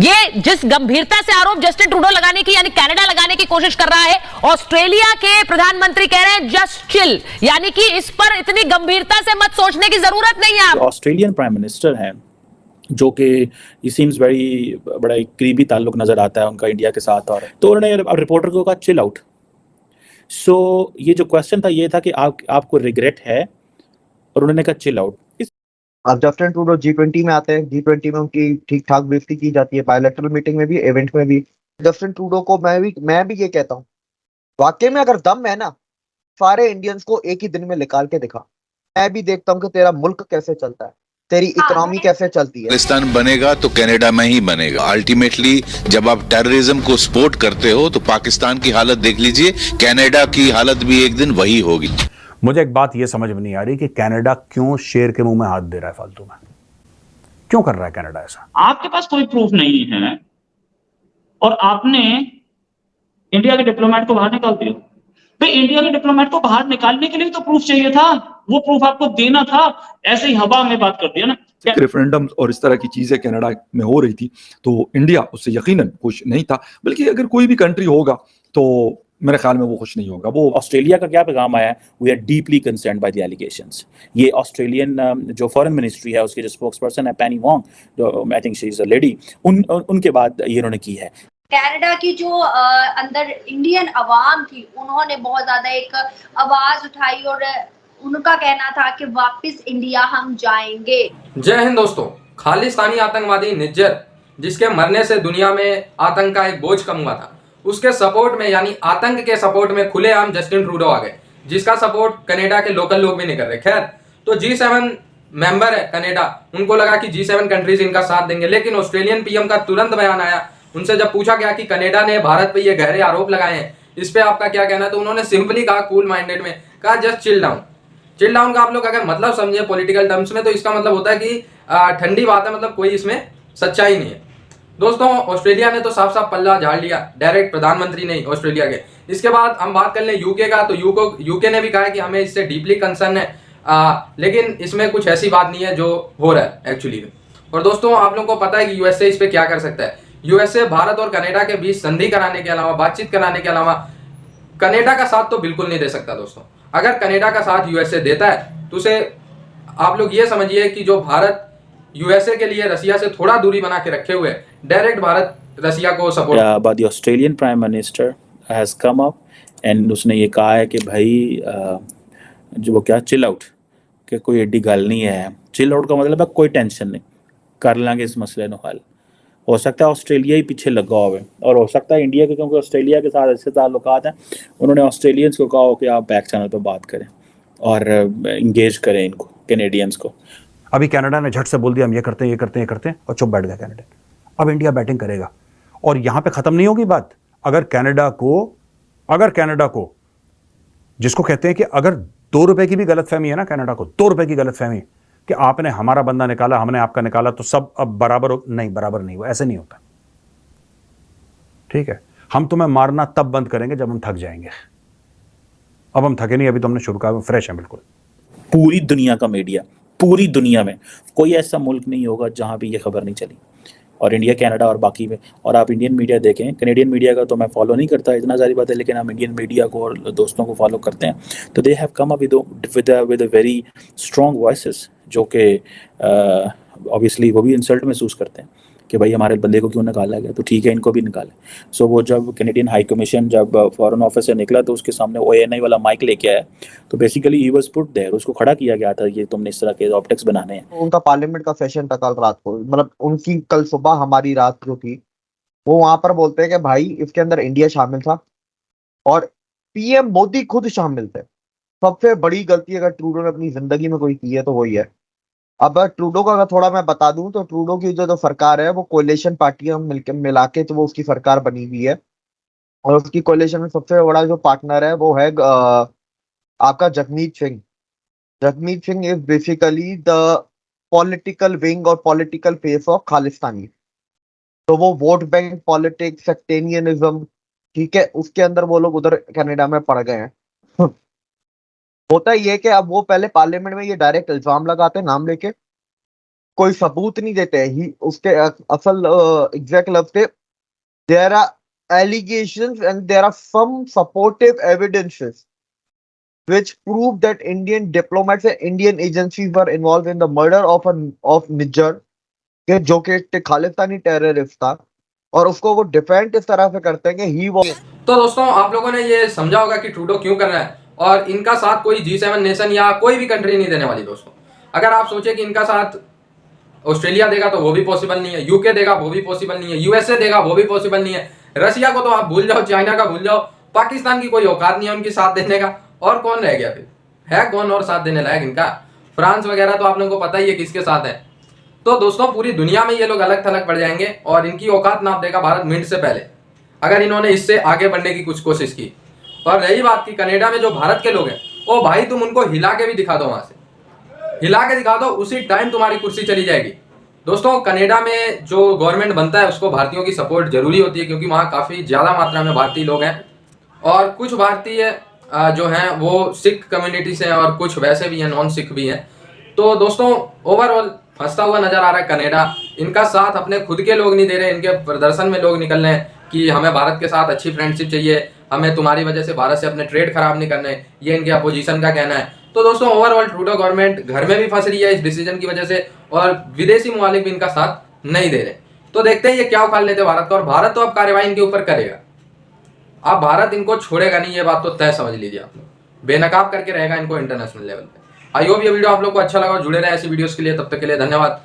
ये जिस गंभीरता से आरोप जस्टिन ट्रूडो लगाने की यानी कनाडा लगाने की कोशिश कर रहा है, ऑस्ट्रेलिया के प्रधानमंत्री कह रहे हैं जस्ट चिल, यानी कि इस पर इतनी गंभीरता से मत सोचने की जरूरत नहीं है। ऑस्ट्रेलियन प्राइम मिनिस्टर हैं जो कि ही सीम्स वेरी बड़ा एक करीबी ताल्लुक नजर आता है उनका इंडिया के साथ, और तो उन्होंने रिपोर्टर को कहा चिल आउट। सो ये जो क्वेश्चन था ये था कि आपको रिग्रेट है, और उन्होंने कहा चिल आउट। अब जस्टिन ट्रूडो G20 में आते हैं, G20 में उनकी ठीक ठाक बेइज्जती की जाती है, बायलैटरल मीटिंग में भी, इवेंट में भी। जस्टिन ट्रूडो को मैं भी ये कहता हूँ, वाकई में अगर दम है ना, सारे इंडियंस को एक ही दिन में निकाल के दिखा। मैं भी देखता हूँ कि तेरा मुल्क कैसे चलता है, तेरी इकोनॉमी कैसे चलती है। पाकिस्तान बनेगा तो कनाडा में ही बनेगा। अल्टीमेटली जब आप टेररिज्म को सपोर्ट करते हो तो पाकिस्तान की हालत देख लीजिए, कनाडा की हालत भी एक दिन वही होगी। मुझे एक बात यह समझ में नहीं आ रही कि कनाडा क्यों शेर के मुंह में हाथ दे रहा है फालतू में, क्यों कर रहा है कनाडा ऐसा? आपके पास कोई प्रूफ नहीं है और आपने इंडिया के डिप्लोमेट को बाहर निकाल दिया। तो इंडिया के डिप्लोमेट को बाहर निकालने के लिए तो प्रूफ चाहिए था, वो प्रूफ आपको देना था, ऐसे ही हवा में बात कर दिया ना। रेफरेंडम और इस तरह की चीजें कनाडा में हो रही थी तो इंडिया उससे यकीनन खुश नहीं था, बल्कि अगर कोई भी कंट्री होगा तो मेरे ख्याल में वो खुश नहीं होगा। वो ऑस्ट्रेलिया का क्या पैगाम आया है, we are deeply concerned by the allegations. ये ऑस्ट्रेलियन जो फॉरेन मिनिस्ट्री है उसके जो स्पोक्स पर्सन है पेनी वोंग, जो I think she is a lady, उनके बाद ये उन्होंने की है। कनाडा की जो अंदर इंडियन अवाम थी, उन्होंने बहुत ज्यादा एक आवाज उठाई और उनका कहना था कि वापस इंडिया हम जाएंगे। जय हिंद दोस्तों। खालिस्तानी आतंकवादी निज्जर, जिसके मरने से दुनिया में आतंक का एक बोझ कम हुआ था, उसके सपोर्ट में यानी आतंक के सपोर्ट में खुलेआम जस्टिन ट्रूडो आ गए, जिसका सपोर्ट कनाडा के लोकल लोग भी नहीं कर रहे। खैर, तो G7 मेंबर है कनाडा, उनको लगा कि G7 कंट्रीज इनका साथ देंगे, लेकिन ऑस्ट्रेलियन पीएम का तुरंत बयान आया। उनसे जब पूछा गया कि कनाडा ने भारत पे ये गहरे आरोप लगाए हैं, इस पे आपका क्या कहना है, तो उन्होंने सिंपली कहा, कूल माइंडेड में कहा, just chill down. Chill down का आप लोग अगर मतलब समझे पॉलिटिकल टर्म्स में, तो इसका मतलब होता है कि ठंडी बात है, मतलब कोई इसमें सच्चाई नहीं है। दोस्तों, ऑस्ट्रेलिया ने तो साफ साफ पल्ला झाड़ लिया, डायरेक्ट प्रधानमंत्री नहीं ऑस्ट्रेलिया के। इसके बाद हम बात कर लें यूके का, तो यूके ने भी कहा है कि हमें इससे डीपली कंसर्न है, लेकिन इसमें कुछ ऐसी बात नहीं है जो हो रहा है एक्चुअली में। और दोस्तों, आप लोगों को पता है कि यूएसए इस पे क्या कर सकता है। यूएसए भारत और कनाडा के बीच संधि कराने के अलावा, बातचीत कराने के अलावा, कनाडा का साथ तो बिल्कुल नहीं दे सकता। दोस्तों, अगर कनाडा का साथ यूएसए देता है तो उसे आप लोग ये समझिए कि जो भारत यूएसए के लिए रसिया से थोड़ा दूरी बना के रखे हुए, डायरेक्ट भारत रसिया को support. But the Australian prime minister has come up and उसने ये कहा है कि भाई जो वो क्या चिल आउट, कि कोई एडी गल नहीं है। चिल आउट का मतलब है कोई टेंशन नहीं, कर लेंगे इस मसले को हल। हो सकता है ऑस्ट्रेलिया ही पीछे लगा हुआ, और हो सकता है इंडिया के, क्योंकि ऑस्ट्रेलिया के साथ ऐसे ताल्लुकात हैं, उन्होंने ऑस्ट्रेलियंस को कहा हो कि आप बैक चैनल पर बात करें और इंगेज करें इनको, कैनेडियंस को। अभी कनाडा ने झट से बोल दिया हम ये करते हैं, ये करते हैं, ये करते हैं, और चुप बैठ गया कनाडा। अब इंडिया बैटिंग करेगा, और यहां पे खत्म नहीं होगी बात। अगर कनाडा को जिसको कहते हैं कि अगर 2 रुपए की भी गलतफहमी है ना, कनाडा को 2 रुपए की गलतफहमी कि आपने हमारा बंदा निकाला, हमने आपका निकाला, तो सब अब बराबर नहीं, बराबर नहीं, वो ऐसे नहीं होता। ठीक है, हम तुम्हें मारना तब बंद करेंगे जब हम थक जाएंगे। अब हम थके नहीं, अभी तो हमने शुरू किया, फ्रेश है बिल्कुल। पूरी दुनिया का मीडिया, पूरी दुनिया में कोई ऐसा मुल्क नहीं होगा जहां भी ये खबर नहीं चली, और इंडिया, कनाडा और बाकी में। और आप इंडियन मीडिया देखें, कैनेडियन मीडिया का तो मैं फॉलो नहीं करता, इतना सारी बात है, लेकिन हम इंडियन मीडिया को और दोस्तों को फॉलो करते हैं, तो they have come up with a very strong voices, जो कि ऑब्वियसली वो भी इंसल्ट महसूस करते हैं कि भाई हमारे बंदे को क्यों निकाला गया, तो ठीक है इनको भी निकालें। सो वो जब कैनेडियन हाई कमीशन जब फॉरेन ऑफिस से निकला तो उसके सामने OANI वाला माइक लेके आया, तो basically he was put there, उसको खड़ा किया गया था कि तुमने इस तरह के ऑप्टिक्स बनाने हैं। उनका पार्लियामेंट का सेशन था कल रात को, मतलब उनकी कल सुबह, हमारी रात जो थी, वो वहां पर बोलते हैं कि भाई इसके अंदर इंडिया शामिल था और पीएम मोदी खुद शामिल थे। सबसे बड़ी गलती अगर ट्रूडो ने अपनी जिंदगी में कोई की है तो वही है। अब ट्रूडो का अगर थोड़ा मैं बता दूं तो ट्रूडो की जो सरकार है वो कोलिशन पार्टियां मिलकर मिला के तो वो उसकी सरकार बनी हुई है, और उसकी कोलिशन में सबसे बड़ा जो पार्टनर है वो है आपका Jagmeet Singh. Jagmeet Singh is basically the political wing और पॉलिटिकल फेस ऑफ खालिस्तानी। तो वो वोट बैंक पॉलिटिक्स, सेक्टेरियनिज्म, ठीक है, उसके अंदर वो लोग उधर कनाडा में पड़ गए हैं। होता ये कि अब वो पहले पार्लियामेंट में ये डायरेक्ट इल्जाम लगाते हैं नाम लेके, कोई सबूत नहीं देते ही उसके असल एग्जैक्ट लफ्ज थे, there are allegations and there are some supportive evidences which prove that Indian diplomats and Indian agencies were involved in the murder of Nijjar, के जो कि खालिस्तानी टेररिस्ट था, और उसको वो डिफेंड इस तरह से करते हैं कि ही वो। तो दोस्तों आप लोगों ने ये समझा होगा कि ट्रूडो क्यों कर रहा है, और इनका साथ कोई G7 नेशन या कोई भी कंट्री नहीं देने वाली। दोस्तों अगर आप सोचे कि इनका साथ ऑस्ट्रेलिया देगा तो वो भी पॉसिबल नहीं है, यूके देगा वो भी पॉसिबल नहीं है, यूएसए देगा वो भी पॉसिबल नहीं है, रशिया को तो आप भूल जाओ, चाइना का भूल जाओ, पाकिस्तान की कोई औकात नहीं है उनकी साथ देने का। और कौन रह गया फिर, है कौन और साथ देने लायक इनका? फ्रांस वगैरह तो आप लोगों को पता ही है किसके साथ है। तो दोस्तों पूरी दुनिया में ये लोग अलग थलग पड़ जाएंगे और इनकी औकात नाप देगा भारत मिनट से पहले, अगर इन्होंने इससे आगे बढ़ने की कुछ कोशिश की। और रही बात की कनाडा में जो भारत के लोग हैं, ओ भाई तुम उनको हिला के भी दिखा दो, वहां से हिला के दिखा दो, उसी टाइम तुम्हारी कुर्सी चली जाएगी। दोस्तों कनाडा में जो गवर्नमेंट बनता है उसको भारतीयों की सपोर्ट जरूरी होती है, क्योंकि वहाँ काफ़ी ज़्यादा मात्रा में भारतीय लोग हैं, और कुछ भारतीय जो हैं वो सिख कम्युनिटी से हैं और कुछ वैसे भी हैं, नॉन सिख भी हैं। तो दोस्तों ओवरऑल फंसता हुआ नजर आ रहा है कनाडा। इनका साथ अपने खुद के लोग नहीं दे रहे, इनके प्रदर्शन में लोग निकल रहे हैं कि हमें भारत के साथ अच्छी फ्रेंडशिप चाहिए, हमें तुम्हारी वजह से भारत से अपने ट्रेड खराब नहीं करने, ये इनके अपोजिशन का कहना है। तो दोस्तों ओवरऑल ट्रूडो गवर्नमेंट घर में भी फंस रही है इस डिसीजन की वजह से, और विदेशी ममालिक भी इनका साथ नहीं दे रहे। तो देखते हैं ये क्या उखाड़ लेते भारत का, और भारत तो अब कार्रवाई इनके ऊपर करेगा। अब भारत इनको छोड़ेगा नहीं, ये बात तो तय समझ लीजिए आप लोग, बेनकाब करके रहेगा इनको इंटरनेशनल लेवल पे। आई होप ये वीडियो आप लोग को अच्छा लगा, जुड़े रहे ऐसी वीडियोस के लिए। तब तक के लिए धन्यवाद।